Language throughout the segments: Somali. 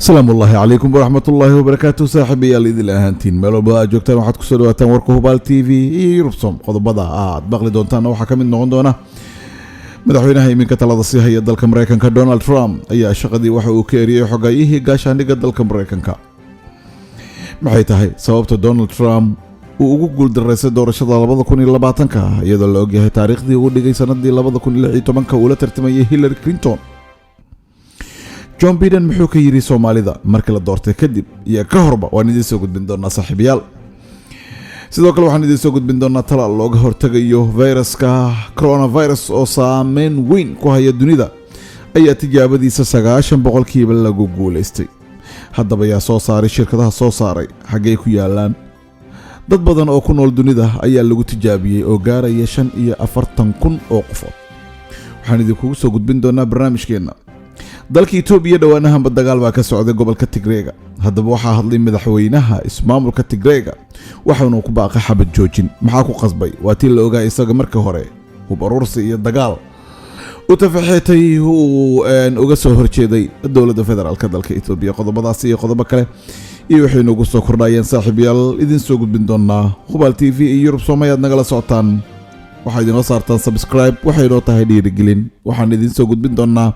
السلام الله عليكم ورحمة الله وبركاته صاحبي الإذن الأهانتين مالو بقى جوكتان waxaad ku soo dhawaataan warka Hubaal TV iyo Rubsom qodobada aad baqli doontaan waxa kamid noqon doona madaxweynaha iminka talada sii haya dalka Mareykanka Donald Trump ayaa shaqadii waxa uu ka eriyay xogayihii gaashaandhigga dalka Mareykanka maxay tahay sababta Donald Trump uu ugu guuldareysay doorashada 2020 iyadoo la ogyahay taariikhdii uu dhigay sanadii 2016 uu la tartamayay Hillary Clinton John Biden muxuu ka yiri Soomaalida markii la doortay kadib iyo ka horba waan idin soo gudbin doonaa saaxiibayaal sidoo kale waxaan idin soo gudbin doonaa talaal looga hortagayo viruska coronavirus oo saameyn weyn ku haya dunida ayaa tijaabadiisa 90% lagu guuleystay haddaba yaa soo saaray shirkadaha soo saaray xagee ku yaalaan dad badan oo ku nool dunida ayaa lagu tijaabiyay oo gaaraya 45,000 oo qofood waxaan idin kugu soo gudbin doonaa barnaamijkeena dalka Itoobiya dhawaanahan dagaal baa ka socday gobolka Tigreega haddaba waxaa hadlay madaxweynaha ismaamulka Tigreega waxaanu ku baaqay xabad joojin maxaa ku qasbay waa tii la ogaa isaga markii hore hub urursi iyo dagaal u tafaxeetay uu uga soo horjeeday dowladda federaalka dalka Itoobiya qodobadaas iyo qodobo kale iyo waxay nagu soo kordhayeen saaxiibayaal idin soo gudbin doonaa Hubaal TV iyo Rubsom ayaad nagala socotaan waxaad inoo saartaan subscribe waxay inoo tahay dhiirigelin waxaan idin soo gudbin doonaa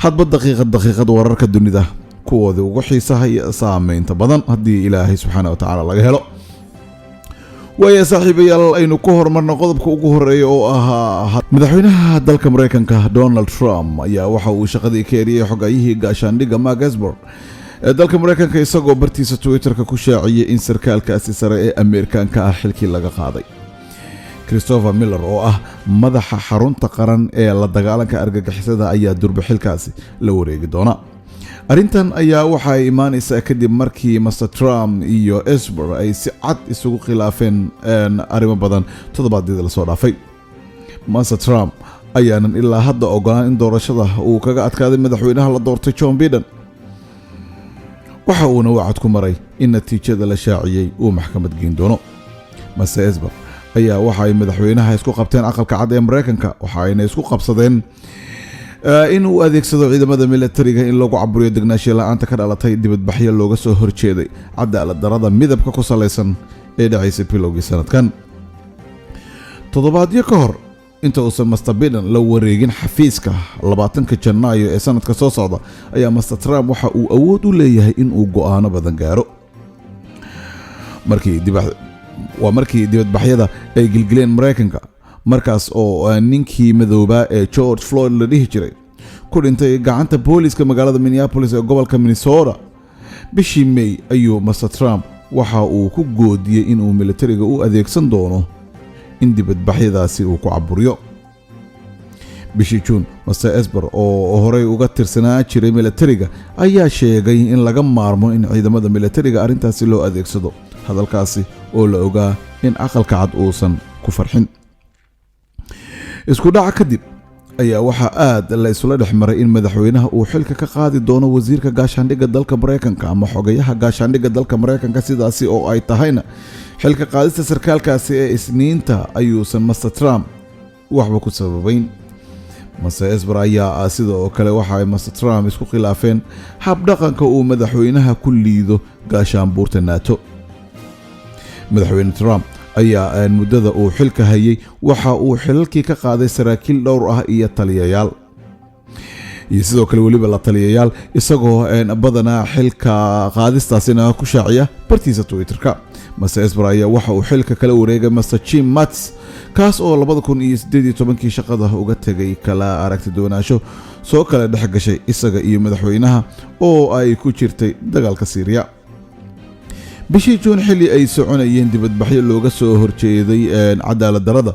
hadba daqiiqad wararka dunida kuwooda ugu xiisaha iyo saameynta badan haddii ilaahay subxaanahu wa tacaala laga helo waayo saaxiibayaal aynu ku hormarno qodobka ugu horeeya oo ahaa madaxweynaha dalka Mareykanka Donald Trump ayaa waxa uu shaqadii ka eriyay xogayihii gaashaandhigga Mark Esper ee dalka Mareykanka isagoo bartiisa Twitterka ku shaaciyay in sarkaalkaasi sare ee Ameerikaanka ah xilkii laga qaaday Christopher Miller oo ah madaxa xarunta qaran ee la dagaalanka argagixisada ayaa durba xilkaasi la wareegi doona arintan ayaa waxa ay imaanaysaa kadib markii Mr Trump iyo Esper ay si cad isugu khilaafeen arrimo badan toddobaadkii la soo dhaafay Mr Trump ayaanan ilaa hadda ogolaan in doorashada uu kaga adkaaday madaxweynaha la doortay John Biden waxa uu wacad ku maray in natiijada la shaaciyay uu maxkamad geyn doono Mr Esper ayaa waxa ay madaxweynaha isku qabteen aqalka cad ee Mareykanka waxa ayna isku qabsadeen in uu adeegsado ciidamada militariga in lagu caburiyo degnaansho la'aanta ka dhalatay dibadbaxyo looga soo horjeeday cadaalad darrada midabka ku saleysan ee dhacaysay bilowgii sanadkan toddobaadyo ka hor inta uusan Mr Biden la wareegin xafiiska 20 Janaayo ee sanadka soo socda ayaa Mr Trump waxa uu awood u leeyahay in uu go'aano badan gaaro markii dibadbaxyada ay gilgileen Mareykanka markaas oo ninkii madooba ee George Floyd la dhihi jiray ku dhintay gacanta booliska magaalada Minneapolis ee gobolka Minnesota bishii May ayuu Mr Trump waxa uu ku goodiyay in uu militariga u adeegsan doono in dibadbaxyadaasi uu ku caburiyo bishii June Mr Esper oo horey uga tirsanaa jiray militariga ayaa sheegay in laga maarmo in ciidamada militariga arintaasi loo adeegsado hadalkaasi oo la ogaa in aqalka cad uusan ku farxin isku dhac kadib ayaa waxa aad la isla dhexmaray in madaxweynaha uu xilka ka qaadi doono wasiirka gaashaandhigga dalka Mareykanka ama xogayaha gaashaandhigga dalka Mareykanka sidaasi oo ay tahayna xilka qaadista sarkaalkaasi ee Isniinta ayuusan Mr Trump waxba ku sababayn Mr Esper ayaa sidoo kale waxa ay Mr Trump isku khilaafeen hab dhaqanka uu madaxweynaha ku liido gaashaanbuurta NATO madaxweyne Trump ayaa muddada uu xilka hayay waxa uu xilalkii ka qaaday saraakiil dhowr ah iyo taliyayaal iyo sidoo kale waliba la taliyayaal isagoo badanaa xilka qaadistaasina ku shaaciya bartiisa Twitterka Mr Esper ayaa waxa uu xilka kala wareegay Mr Jim Mattis kaas oo 2018 shaqada uga tagay kala aragti doonasho soo kala dhex gashay isaga iyo madaxweynaha oo ay ku jirtay dagaalka Syria bishii June xilli ay soconayeen dibadbaxyo looga soo horjeeday cadaalad darrada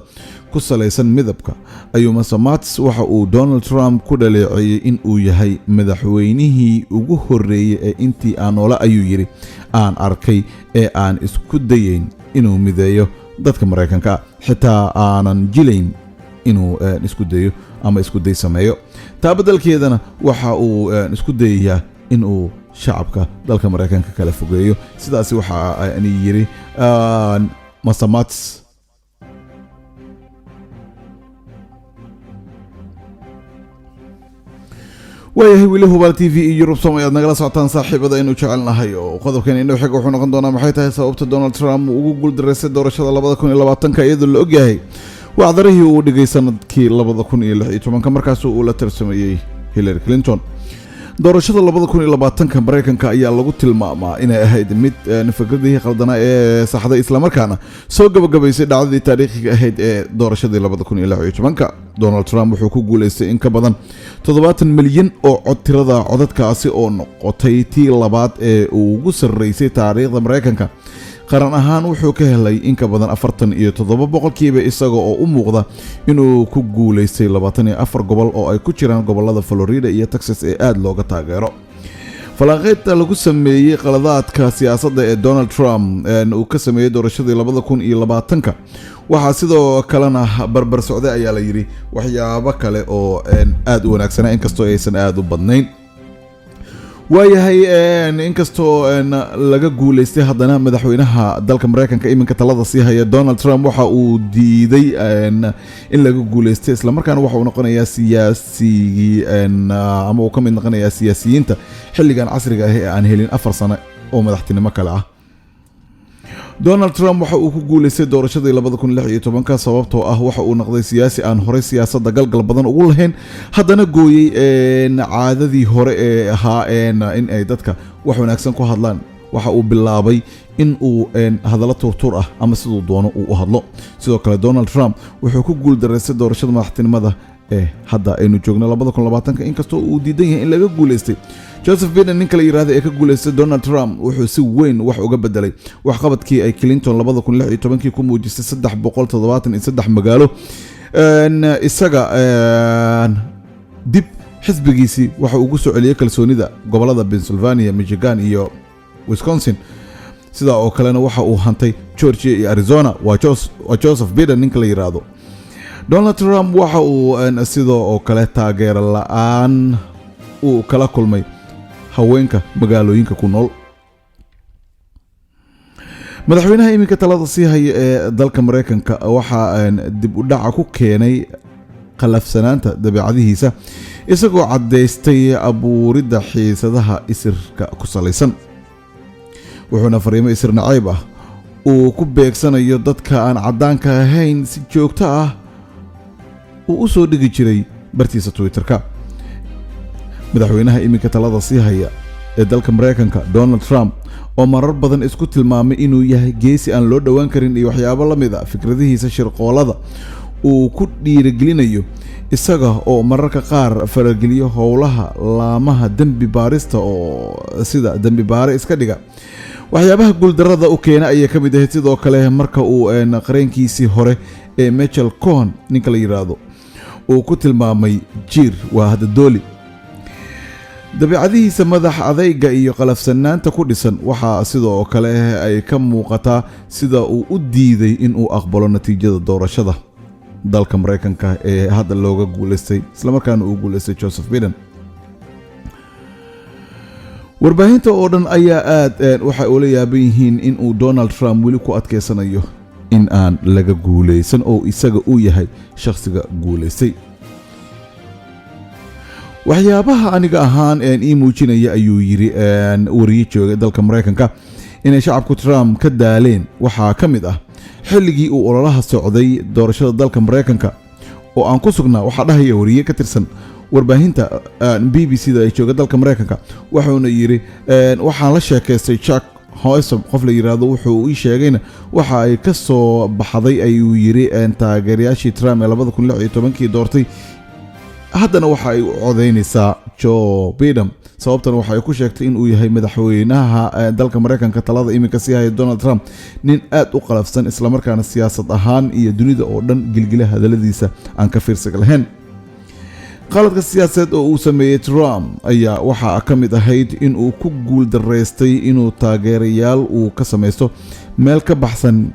ku saleysan midabka ayuu Mr Mattis waxa uu Donald Trump ku dhaleeceeyay in uu yahay madaxweynihii ugu horeeyay ee intii aan noola ayuu yiri aan arkay ee aan isku dayeyn inuu mideeyo dadka Mareykanka xitaa aanan jilayn inuu isku dayo ama isku day sameeyo taabadalkeedana waxa uu isku dayayaa in uu shacabka dalka Mareykanka kala fogeeyo sidaas waxa ay yiri Mr Mattis waayahay weli hubaal TV iyo Rubsom ayaad nagala socotaan saaxiibada inuu jecelnahay oo qodobkan inoo xig wuxuu noqon doonaa maxay tahay sababta Donald Trump ugu guuldareystay doorashada 2020 iyadoo la ogyahay wacdarihii uu dhigay sanadkii 2016 markaas uu la tarsamayay Hillary Clinton. doorashada 2020 Mareykanka ayaa lagu tilmaamaa inay ahayd mid fikradihii qaldanaa ee saxda isla markaana soo gabagabaysay dhacdadii taariikhiga ahayd ee doorashadii 2016. Donald Trump wuxuu ku guuleystay in ka badan 70 milyan oo cod tirada codadkaasi oo noqotay tii labaad ee ugu sareysay taariikhda Mareykanka. qaran ahaan wuxuu ka helay in ka badan 47% isaga oo u muuqda inuu ku guuleystay 24 gobol oo ay ku jiraan gobolada Florida iyo Texas ee aad looga taageero. falanqeynta lagu sameeyay qaladaadka siyaasadda ee Donald Trump uu ka sameeyay doorashadii 2020 waxa sidoo kalena barbar socday ayaa la yiri waxyaabo kale oo aad u wanaagsan inkastoo aysan aad u badnayn. waayahay inkastoo laga guuleystay haddana madaxweynaha dalka Mareykanka iminka talada sii haya Donald Trump waxa uu diiday in laga guuleystay isla markaana waxa uu noqonayaa siyaasi ama uu ka mid noqonayaa siyaasiyiinta xilligan casriga ah ee aan helin 4 sano oo madaxtinimo kale ah. Donald Trump waxa uu ku guuleystay doorashadii 2016 sababtoo ah waxa uu noqday siyaasi aan hore siyaasadda galgal badan ugu lahayn haddana gooyay caadadii hore ee ahaa in ay dadka wax wanaagsan ku hadlaan. waxa uu bilaabay in uu hadallo turtur ah ama sidoo doono uu u hadlo. sidoo kale Donald Trump wuxuu ku guuldareystay doorashada madaxtinimada ee hadda aynu joogno 2020 inkastoo uu diidan yahay in laga guuleystay. Joseph Biden ninka la yiraahdo ee ka guuleystay Donald Trump wuxuu si weyn wax uga bedelay wax qabadkii ay Clinton 2016 ku muujisay 373 magaalo isaga dib xisbigiisii waxa uu ku soo celiyay kalsoonida gobolada Pennsylvania, Michigan iyo Wisconsin. sida oo kalena waxa uu hantay Georgia iyo Arizona. waa Joseph Biden ninka la yiraahdo. Donald Trump waxa uu sidoo oo kale taageero la'aan uu kala kulmay haweenka magaalooyinka ku nool. madaxweynaha iminka talada sii haya ee dalka Mareykanka waxa dib u dhac ku keenay qalafsanaanta dabeecadihiisa isagoo cadeystay abuuridda xiisadaha isirka ku salaysan. wuxuuna fariimo isir nacayb ah uu ku beegsanayo dadka aan cadaanka ahayn si joogto ah uu u soo dhigi jiray bartiisa Twitter-ka. madaxweynaha iminka talada sii haya ee dalka Mareykanka Donald Trump oo marar badan isku tilmaamay inuu yahay geesi aan loo dhawaan karin iyo waxyaabo la mid ah fikradihiisa shirqoolada uu ku dhiirigelinayo isaga oo mararka qaar farageliyo howlaha laamaha dambi baarista oo sida dambi baare iska dhiga. waxyaabaha guuldarada u keena ayaa ka mid ah sidoo kale marka uu qareenkiisii hore ee Michael Cohen ninka la yiraahdo uu ku tilmaamay jiir waa hadadooli. dabeecadihiisa madax adayga iyo qalafsanaanta ku dhisan waxaa sidoo kale ay ka muuqataa sida uu u diiday in uu aqbalo natiijada doorashada dalka Mareykanka ee hadda looga guuleystay isla markaana uu guuleystay Joseph Biden. warbaahinta oo dhan ayaa aad waxa uu la yaaban yihiin in uu Donald Trump weli ku adkeysanayo in aan laga guuleysan oo isaga uu yahay shakhsiga guuleystay. waxyaabaha aniga ahaan ii muujinaya ayuu yiri wariye jooga dalka Mareykanka inay shacabku Trump ka daaleen waxaa ka mid ah xilligii uu ololaha socday doorashada dalka Mareykanka oo aan ku sugnaa waxa dhahaya wariye ka tirsan warbaahinta BBC-da ay jooga dalka Mareykanka wuxuuna yiri waxaan la sheekaystay Chuck Hosmer qof la yiraahdo wuxuu ii sheegayna waxa ay ka soo baxday ayuu yiri taageerayaashii Trump ee 2016 doortay haddana waxa ay u codeynaysaa Joe Biden. sababtan waxa ay ku sheegtay in uu yahay madaxweynaha dalka Mareykanka talada iminka sii haya Donald Trump nin aad u qalafsan isla markaana siyaasad ahaan iyo dunida oo dhan gilgila hadaladiisa aan ka fiirsan lahayn. qaladka siyaasadeed oo uu sameeyay Trump ayaa waxa ka mid ahayd in uu ku guuldareystay inuu taageerayaal uu ka sameysto meel ka baxsan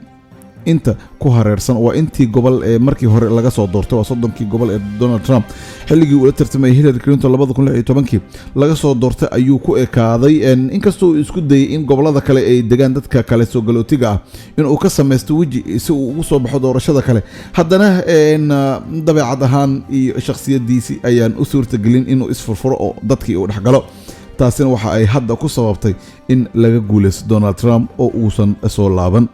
inta ku hareersan waa intii gobol ee markii hore laga soo doortay waa 30kii gobol ee Donald Trump xilligii uu la tartamay Hillary Clinton 2016 laga soo doortay ayuu ku ekaaday inkastoo uu isku dayay in gobolada kale ay degaan dadka kale soo galootiga ah in uu ka sameesto waji si uu ugu soo baxo doorashada kale haddana dabeecad ahaan iyo shakhsiyadiisi ayaan u suurtagelin inuu isfurfuro oo dadkii uu dhaxgalo taasina waxa ay hadda ku sababtay in laga guuleysto Donald Trump oo uusan soo laaban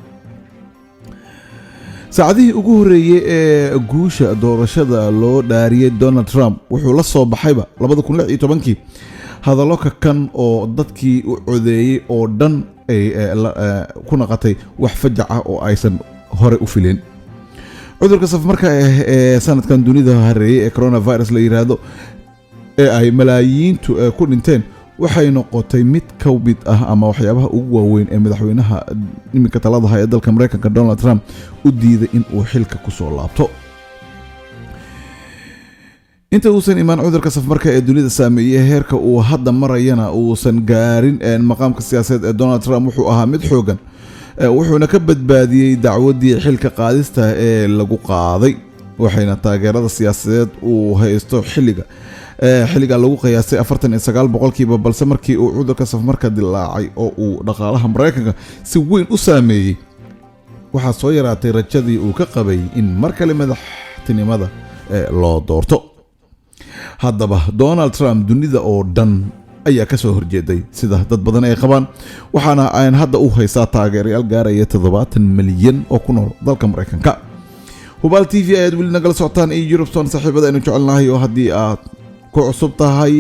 saacadihii ugu horeeyay ee guusha doorashada loo dhaariyay Donald Trump wuxuu la soo baxayba 2016 hadallo ka kan oo dadkii u codeeyay oo dhan ay ku naqatay wax fajac ah oo aysan hore u filin cudurka safmarka ee sanadkan dunida hareeyay ee coronavirus la yiraahdo ee ay malaayiintu ku dhinteen waxay noqotay mid ka mid ah ama waxyaabaha ugu waaweyn ee madaxweynaha iminka talada haya dalka Mareykanka Donald Trump u diiday in uu xilka ku soo laabto inta uusan imaan cudurka safmarka ee dunida saameeyay heerka uu hadda marayana uusan gaarin maqaamka siyaasadeed ee Donald Trump wuxuu ahaa mid xoogan wuxuuna ka badbaadiyay dacwadii xilka qaadista ee lagu qaaday waxayna taageerada siyaasadeed uu haysto xilliga lagu qiyaasay 49% balse markii uu cudurka safmarka dilaacay oo uu dhaqaalaha Mareykanka si weyn u saameeyay waxa soo yaraatay rajadii uu ka qabay in mar kale madaxtinimada loo doorto haddaba Donald Trump dunida oo dhan ayaa ka soo horjeeday sida dad badan ay qabaan waxaana aan hadda u haysaa taageerayaal gaaraya 70 milyan oo ku nool dalka Mareykanka Hubal TV ayaad weli nagala socotaan iyo Europton saaxiibada aynu jecelnahay oo haddii aad ku cusub tahay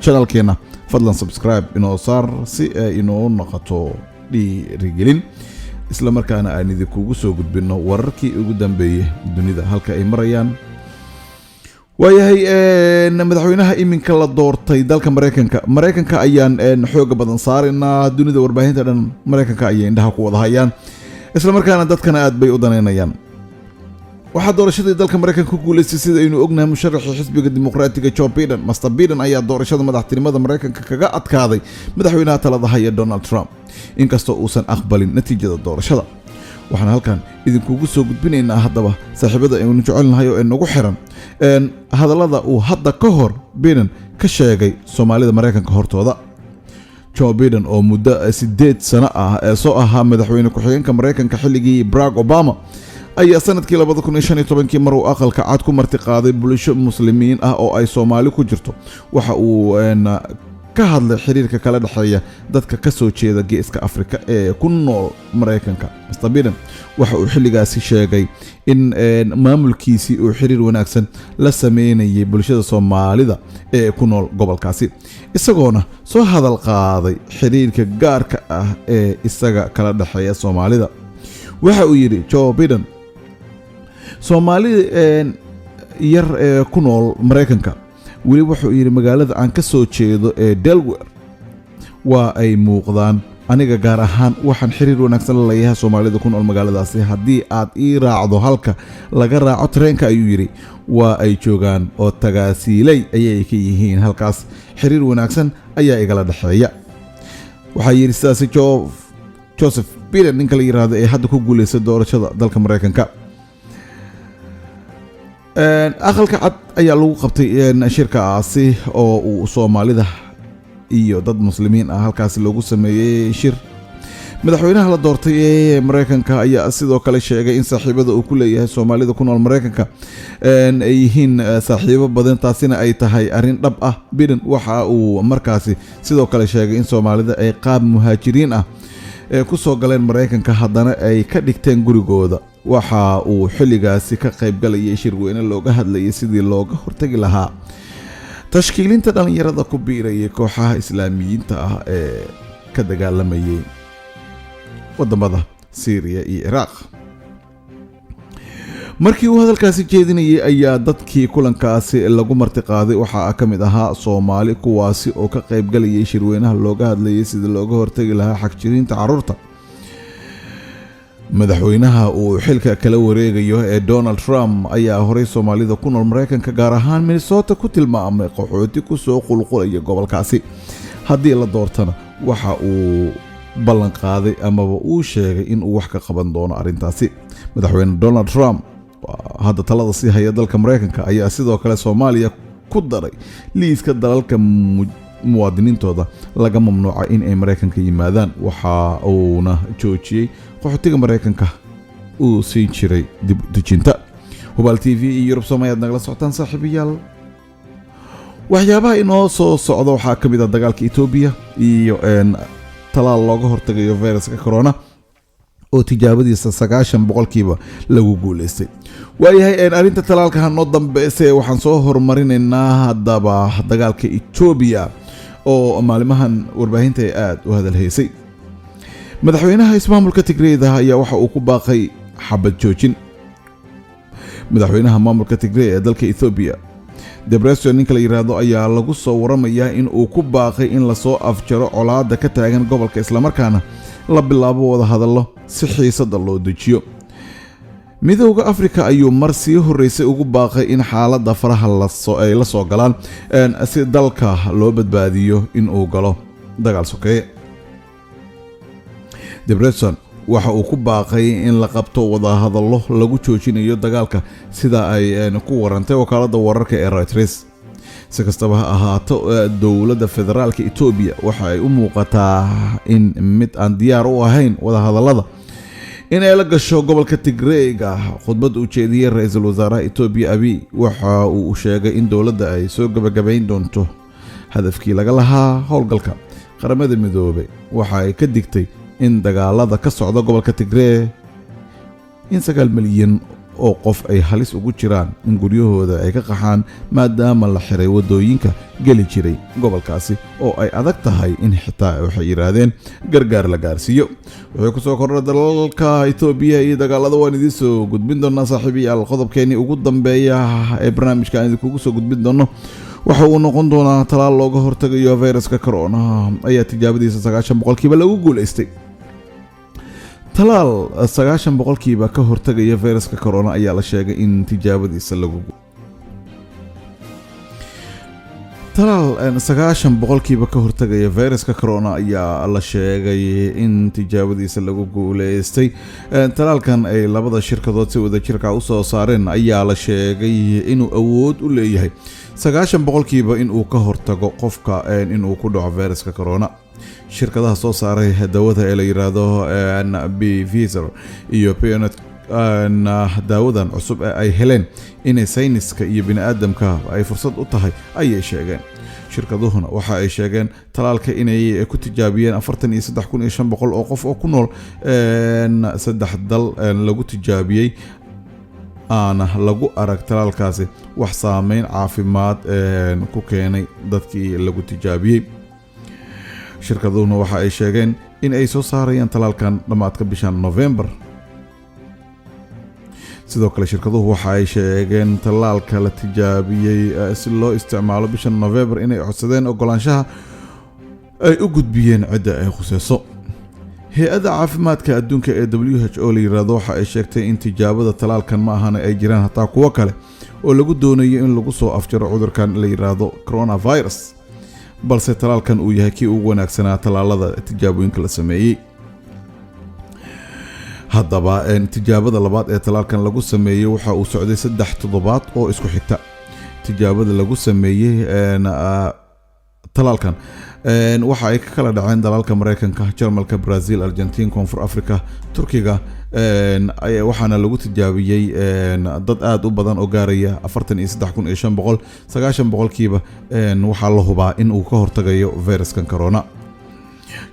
channelkeena fadlan subscribe inoo saar si ay inoo noqoto dhiirigelin isla markaana aan idinkugu soo gudbino wararkii ugu dambeeyay dunida halka ay marayaan waayahay madaxweynaha iminka la doortay dalka Mareykanka ayaan xoog badan saarina dunida warbaahinta dhan Mareykanka ayay indhaha ku wada hayaan isla markaana dadkana aad bay u daneynayaan waxaa doorashadii dalka Mareykanka ku guuleystay sida aynu ognahay musharaxa xisbiga dimuqraadiga Joe Biden Mr. Biden ayaa doorashada madaxtinimada Mareykanka kaga adkaaday madaxweynaha talada haya Donald Trump inkastoo uusan aqbalin natiijada doorashada waxaan halkan idinkugu soo gudbinaynaa haddaba saaxiibada aynu jecelnahay oo nagu xiran hadallada uu hadda ka hor Biden ka sheegay Soomaalida Mareykanka hortooda Joe Biden oo muddo 8 sano ah ee soo ahaa madaxweyne ku-xigeenka Mareykanka xilligii Barack Obama ayaa sanadkii 2015 mar uu aqalka cad ku marti qaaday bulsho muslimiin ah oo ay Soomaali ku jirto waxa uu ka hadlay xiriirka kala dhaxeeya dadka ka soo jeeda geeska Afrika ee ku nool Mareykanka Mr. Biden waxa uu xilligaasi sheegay in maamulkiisii uu xiriir wanaagsan la sameynayay bulshada Soomaalida ee ku nool gobolkaasi isagoona soo hadal qaaday xiriirka gaarka ah ee isaga kala dhaxeeya Soomaalida waxa uu yiri Joe Biden Soomaalida yar ee ku nool Mareykanka weli wuxuu yiri magaalada aan ka soo jeedo ee Delaware waa ay muuqdaan aniga gaar ahaan waxaan xiriir wanaagsan la leeyahay Soomaalida ku nool magaaladaasi haddii aad ii raacdo halka laga raaco tareenka ayuu yiri waa ay joogaan oo tagaasiilay ayay ka yihiin halkaas xiriir wanaagsan ayaa igala dhaxeeya waxa yiri sidaas Joseph Biden ninka la yiraahdo ee hadda ku guuleystay doorashada dalka Mareykanka aqalka cad ayaa lagu qabtay shirkaasi oo uu Soomaalida iyo dad muslimiin ah halkaas lagu sameeyay shir madaxweynaha la doortay ee Mareykanka ayaa sidoo kale sheegay in saaxiibada uu ku leeyahay Soomaalida ku nool Mareykanka ay yihiin saaxiibo badan taasina ay tahay arin dhab ah Biden waxa uu markaasi sidoo kale sheegay in Soomaalida ay qaab muhaajiriin ah ku soo galeen Mareykanka haddana ay ka dhigteen gurigooda waxa uu xilligaasi ka qayb galayay shirweyne looga hadlayay sidii looga hortagi lahaa tashkiilinta dhalinyarada ku biirayay kooxaha islaamiyiinta ah ee ka dagaalamayay wadamada Syria iyo Iraq markii uu hadalkaasi jeedinayay ayaa dadkii kulankaasi lagu marti qaaday waxa ka mid ahaa Soomaali kuwaasi oo ka qayb galayay shirweynaha looga hadlayay sidii looga hortagi lahaa xagjirinta carruurta madaxweynaha uu xilka kala wareegayo ee Donald Trump ayaa horay Soomaalida ku nool Mareykanka gaar ahaan Minnesota ku tilmaamay qaxooti ku soo qulqulaya gobolkaasi haddii la doortana waxa uu ballan qaaday amaba uu sheegay in uu wax ka qaban doono arrintaasi. Madaxweyne Donald Trump hadda talada sii haya dalka Mareykanka ayaa sidoo kale Soomaaliya ku daray liiska dalalka muwaadiniintooda laga mamnuuca in ay Mareykanka yimaadaan, waxa uuna joojiyey qaxootiga Mareykanka uu siin jiray dib u dejinta. Hubaal TV iyo Yurub Soomaaliyaad nagala socotaan saaxiibayaal. waxyaabaha inoo soo socda waxaa ka mid ah dagaalka Ethiopia iyo talaal looga hortagayo viruska corona oo tijaabadiisa 90% lagu guuleystay. waayahay arrinta talaalka hanoo dambeysay waxaan soo hormarinaynaa haddaba dagaalka Ethiopia oo maalimahan warbaahinta ay aad u hadalhaysay. madaxweynaha ismaamulka Tigreeda ayaa waxa uu ku baaqay xabad joojin. madaxweynaha maamulka Tigreed ee dalka Ethiopia Debretsion ninka la yiraahdo ayaa lagu soo waramayaa in uu ku baaqay in la soo afjaro colaadda ka taagan gobolka isla markaana la bilaabo wada hadallo si xiisada loo dejiyo. midowga Afrika ayuu mar sii horeysay ugu baaqay in xaaladda faraha ay la soo galaan si dalka loo badbaadiyo in uu galo dagaal sokeeye. Debretsion waxa uu ku baaqay in la qabto wada hadallo lagu joojinayo dagaalka sida ay ku warantay wakaaladda wararka ee Reuters. si kastaba ha ahaato dowladda federaalka Ethiopia waxa ay u muuqataa in mid aan diyaar u ahayn wada hadallada in ay la gasho gobolka Tigreega. khudbad uu jeediyay ra'iisul wasaaraha Ethiopia Abiy waxa uu sheegay in dowladda ay soo gabagabayn doonto hadafkii laga lahaa howlgalka. qaramada midoobay waxa ay ka digtay in dagaalada ka socda gobolka Tigreeg in 9 milyan oo qof ay halis ugu jiraan in guryahooda ay ka qaxaan maadaama la xiray wadooyinka gali jiray gobolkaasi oo ay adag tahay in xitaa waxay yiraahdeen gargaar la gaarsiiyo. wuxuu ku soo kordhay dalalka Ethiopia iyo dagaalada waan idin soo gudbin doonaa saaxiibayaal. qodobkeeni ugu dambeeya ee barnaamijka aan idinku soo gudbin doono waxa uu noqon doonaa talaal looga hortagayo viruska corona ayaa tijaabadiisa 90% lagu guuleystay. talaal 90% ka hortagaya viruska corona ayaa la sheegay in tijaabadiisa lagu talaal 90% ka hortagaya viruska corona ayaa la sheegay in tijaabadiisa lagu guuleystay. talaalkan ay labada shirkadood si wada jirka u soo saareen ayaa la sheegay inuu awood u leeyahay 90% in uu ka hortago qofka in uu ku dhaco viruska corona. shirkadaha soo saaray dawada ee la yiraahdo Pfizer iyo BioNTech daawadan cusub ay heleen inay sayniska iyo bini'aadamka ay fursad u tahay ayay sheegeen. shirkaduhuna waxa ay sheegeen talaalka inay ku tijaabiyeen 43500 oo qof oo ku nool 3 dal lagu tijaabiyey aana lagu arag talaalkaasi wax saameyn caafimaad ku keenay dadkii lagu tijaabiyey. shirkaduhuna waxa ay sheegeen in ay soo saarayaan talaalkan dhamaadka bishan November. sidoo kale shirkaduhu waxa ay sheegeen talaalka la tijaabiyey si loo isticmaalo bishan November inay codsadeen ogolaanshaha ay u gudbiyeen cidda ay khusayso. hay-adda caafimaadka adduunka ee WHO la yiraahdo waxa ay sheegtay in tijaabada talaalkan ma ahan ay jiraan hataa kuwa kale oo lagu doonayo in lagu soo afjaro cudurkan la yiraahdo coronavirus, balse talaalkan uu yahay kii ugu wanaagsanaa talaalada tijaabooyinka la sameeyey. haddaba tijaabada labaad ee talaalkan lagu sameeyey waxa uu socday 3 toddobaad oo isku xigta. tijaabada lagu sameeyey talaalkan waxa ay ka kala dhaceen dalalka Mareykanka, Jarmalka, Brazil, Argentina, Koonfur Afrika, Turkiga waxaana lagu tijaabiyey dad aad u badan oo gaaraya 43500. 90% waxaa la hubaa in uu ka hortagayo viruskan corona.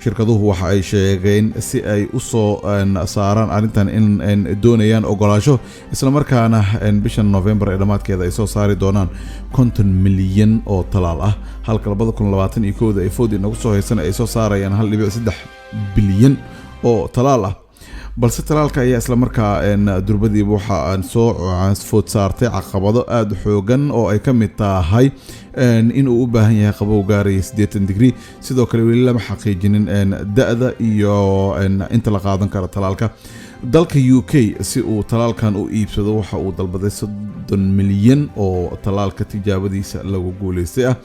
shirkaduhu waxa ay sheegeen si ay u soo saaraan arrintan in doonayaan ogolaasho isla markaana bishan November ee dhamaadkeeda ay soo saari doonaan 50 milyan oo talaal ah, halka 2021 ay foodi nagu soo haysan ay soo saarayaan 1.3 bilyan oo talaal ah. balse talaalka ayaa isla markaa durbadiiba waxa aan soo food saartay caqabado aad xoogan oo ay ka mid tahay in uu u baahan yahay qabow gaaraya 80 degree. sidoo kale weli lama xaqiijinin da'da iyo inta la qaadan karo talaalka. dalka UK si uu talaalkan u iibsado waxa uu dalbaday 30 milyan oo talaalka tijaabadiisa lagu guuleystay ah.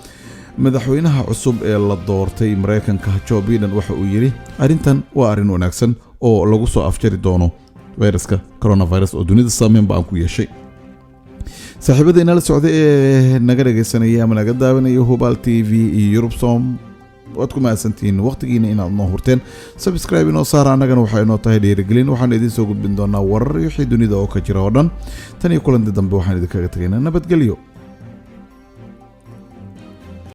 madaxweynaha cusub ee la doortay Mareykanka Joe Biden waxa uu yiri arintan waa arin wanaagsan oo lagu soo afjari doono viruska coronavirus oo dunida saameyn baan ku yeeshay saaxiibadeenna la socday ee naga dhageysanaya ama naga daawanaya Hubal TV iyo Europsom waad ku mahadsantiin waqtigiina inaad noo hurteen subscribe inoo saar anagana waxa inoo tahay dhiirigelin waxaan idin soo gudbin doonaa warar iyo wixii dunida oo ka jira oo dhan tan iyo kulanti dambe waxaan idin kaga tagaynaa nabadgelyo